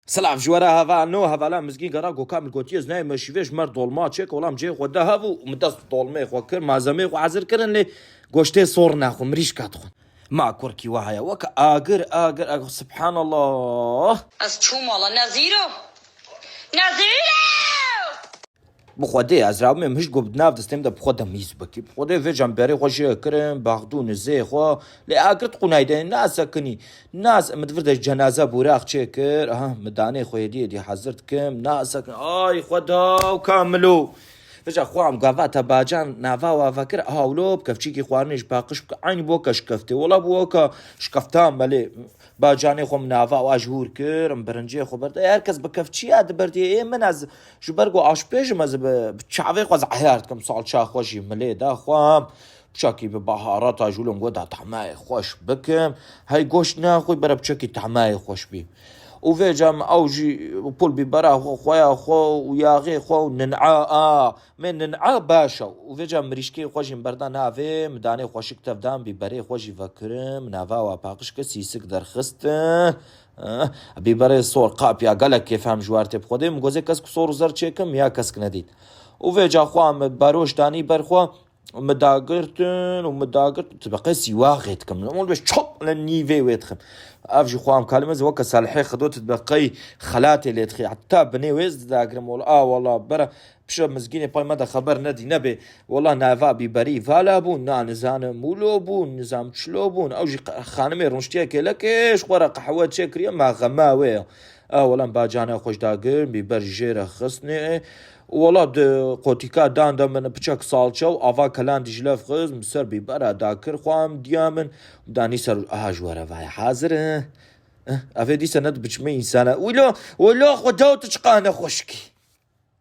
سلاف جوارا هوا نو هوا مزگی گرا گو کامل گوتیز نه مشیوش مر دولما چک ولام جه خود ده هوا مدست دولمه خو کر مازمه خو حاضر کرن لی گوشته سور نخو مریش کات خو ما كوركي وهاي وك آجر سبحان الله أستوم الله نزيرو بخوده از راو مش گفت ناف دستم ده بخوده میز بکی بخوده و جنبری خوشی کرم باغدون زی خو لی آگرت قنایده ناس کنی ناس مدفرد جنازه براق چه کر مدانه خویدی دی حضرت کم ناس کن آی خدا و کاملو فجأة خوام قافات باجان نافا وفكر هاولوب كفشيكي خوارنيش باقش عين بوكا شكفتي ولا بوكا شكفتان مالي باجاني خوم نافا واجهور كر مبرنجي خو برد هركز بكفشيات بردي ايه من از شو برغو عاش بيجم از بتشعفي خوز عيارتكم صال شا خوشي مالي دا خوام بشاكي ببهارات اجولهم قدا طعماي خوش بكم هاي قوش ناخوي برا بشاكي طعماي خوش بي وفيجم أوجي وبول ببرا خويا خو وياغي خو ننعا من ننعا باشا وفيجم مريشكي خوشي بردان نافي مداني خوشي كتفدان ببري خوشي فكرم نافا وباقش كسيسك درخست ببري صور قاب يا قالك كيف هم جوارتي بخودي مگوزي كسك صور زر چيكم يا كسك نديد وفيجا خوام باروش داني برخوا ومداقرت تبقى سواغتكم مول باش تشوب للنيفي ويتخم افجي خوام كلمه زوك صالحي خدوت تبقى خلاتي اللي تخي حتى بني ويز داقرم والله برا بشو مزقيني باي مدى خبر ندي نبي والله نافا ببري فالا بون نا نزان مولو بون نظام تشلو بون اوجي خانمي رونشتيك لك ايش ورا قحوات شكريا ما غماوي والله باجانا خوش داقر ببرجيره خصني والله قوتيكا داندا من بچك سالچو اوا كلان دجلف خز مسر ببرا داكر خوام ديامن داني سر اهاجوره وای حاضر افدي سند بچمه انسان ولو خدوت چقانه خوشكي